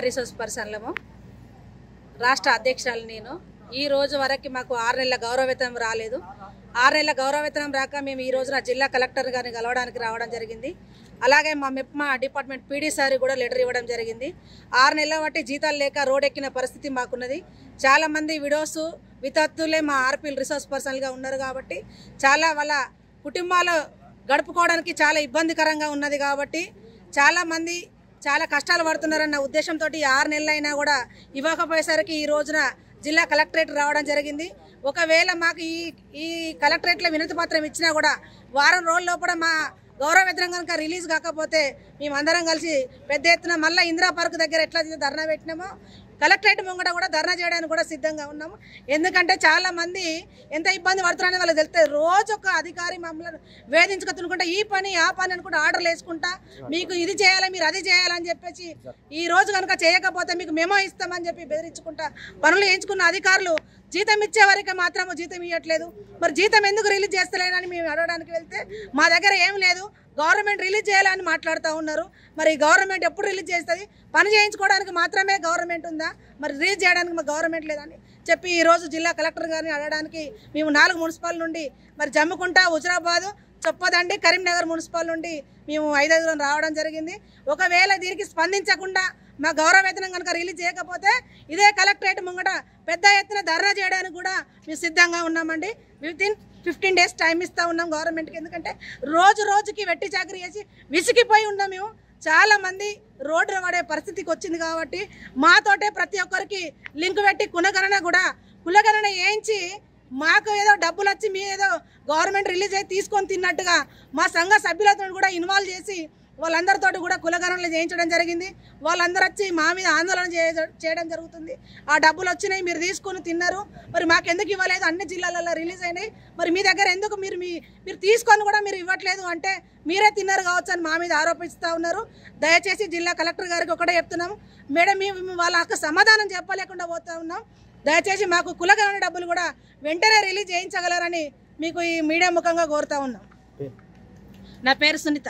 Resource పర్సన్లము రాష్ట్ర అధ్యక్షురాలు నేను। ఈ రోజు వరకు మాకు 6 నెలల గౌరవవేతనం రాలేదు। 6 నెలల గౌరవవేతనం రాక మేము ఈ రోజున జిల్లా కలెక్టర్ గారిని కలవడానికి రావడం జరిగింది। అలాగే మా మెప్మా డిపార్ట్మెంట్ పీడీ సార్ కూడా లెటర్ ఇవ్వడం జరిగింది। 6 నెలల బట్టి జీతాలు లేక రోడ్ ఎక్కిన పరిస్థితి మాకున్నది। చాలా మంది విడోస్ వితంతువులే మా ఆర్పీలు రిసోర్స్ పర్సన్గా ఉన్నారు కాబట్టి చాలా వాళ్ళ కుటుంబాలు గడుపుకోవడానికి చాలా ఇబ్బందికరంగా ఉన్నది కాబట్టి చాలా మంది చాలా కష్టాలు పడుతున్నారన్న ఉద్దేశంతో 6 నెలలైనా కూడా ఇవ్వకపోయేసరికి ఈ రోజున జిల్లా కలెక్టరేట్ రావడం జరిగింది। ఒకవేళ మాకు ఈ కలెక్టరేట్లో వినతి పత్రం ఇచ్చినా కూడా వారం రోజుల లోపల మా గౌరవవేతనం కనుక రిలీజ్ కాకపోతే మేమందరం కలిసి పెద్ద ఎత్తున మళ్ళీ ఇందిరా పార్క్ దగ్గర ఎట్లా ధర్నా పెట్టినామో కలెక్టరేట్ ముంగట కూడా ధర్నా చేయడానికి కూడా సిద్ధంగా ఉన్నాము। ఎందుకంటే చాలా మంది ఎంత ఇబ్బంది పడుతున్నారని వాళ్ళకి తెలిస్తే రోజు ఒక అధికారి మమ్మల్ని వేధించుకు తినుకుంటా ఈ పని ఆ పని అనుకుంటా ఆర్డర్లు వేసుకుంటా మీకు ఇది చేయాలి మీరు అది చేయాలని చెప్పేసి ఈ రోజు కనుక చేయకపోతే మీకు మెమో ఇస్తామని చెప్పి బెదిరించుకుంటా పనులు చేయించుకున్న అధికారులు జీతం ఇచ్చే వరకు మాత్రం జీతం ఇవ్వట్లేదు। మరి జీతం ఎందుకు రిలీజ్ చేస్తలేనని మేము అడగడానికి వెళ్తే మా దగ్గర ఏం లేదు గవర్నమెంట్ రిలీజ్ చేయాలని మాట్లాడుతూ ఉన్నారు। మరి గవర్నమెంట్ ఎప్పుడు రిలీజ్ చేస్తుంది? పని చేయించుకోవడానికి మాత్రమే గవర్నమెంట్ ఉందా? మరి రిలీజ్ చేయడానికి మా గవర్నమెంట్ లేదని చెప్పి ఈరోజు జిల్లా కలెక్టర్ గారిని అడగడానికి మేము 4 మున్సిపల్ నుండి మరి జమ్మికుంట, హుజరాబాద్, చొప్పదండి, కరీంనగర్ మున్సిపల్ నుండి మేము 5 రావడం జరిగింది। ఒకవేళ దీనికి స్పందించకుండా మా గౌరవవేతనం కనుక రిలీజ్ చేయకపోతే ఇదే కలెక్టరేట్ ముంగట పెద్ద ఎత్తున ధర్నా చేయడానికి కూడా మేము సిద్ధంగా ఉన్నామండి। వితిన్ 15 డేస్ టైం ఇస్తూ ఉన్నాం గవర్నమెంట్కి। ఎందుకంటే రోజు రోజుకి వెట్టి చాకరీ చేసి విసిగిపోయి ఉన్నాం మేము। చాలా మంది రోడ్డు పడే పరిస్థితికి వచ్చింది కాబట్టి మాతోటే ప్రతి ఒక్కరికి లింక్ పెట్టి కులగణన వేయించి మాకు ఏదో డబ్బులు వచ్చి మీ ఏదో గవర్నమెంట్ రిలీజ్ అయ్యి తీసుకొని తిన్నట్టుగా మా సంఘ సభ్యులతో కూడా ఇన్వాల్వ్ చేసి వాళ్ళందరితో కూడా కులగణనలు చేయించడం జరిగింది। వాళ్ళందరూ వచ్చి మా మీద ఆందోళన చేయడం జరుగుతుంది। ఆ డబ్బులు వచ్చినాయి మీరు తీసుకొని తిన్నారు, మరి మాకెందుకు ఇవ్వలేదు? అన్ని జిల్లాలలో రిలీజ్ అయినాయి, మరి మీ దగ్గర ఎందుకు మీరు తీసుకొని కూడా మీరు ఇవ్వట్లేదు అంటే మీరే తిన్నారు కావచ్చు అని మా మీద ఆరోపిస్తూ ఉన్నారు। దయచేసి జిల్లా కలెక్టర్ గారికి ఒకటే చెప్తున్నాం, మేడం మేము వాళ్ళ సమాధానం చెప్పలేకుండా పోతూ ఉన్నాం। దయచేసి మాకు కులగణన డబ్బులు కూడా వెంటనే రిలీజ్ చేయించగలరని మీకు ఈ మీడియా ముఖంగా కోరుతా ఉన్నాం। నా పేరు సునీత।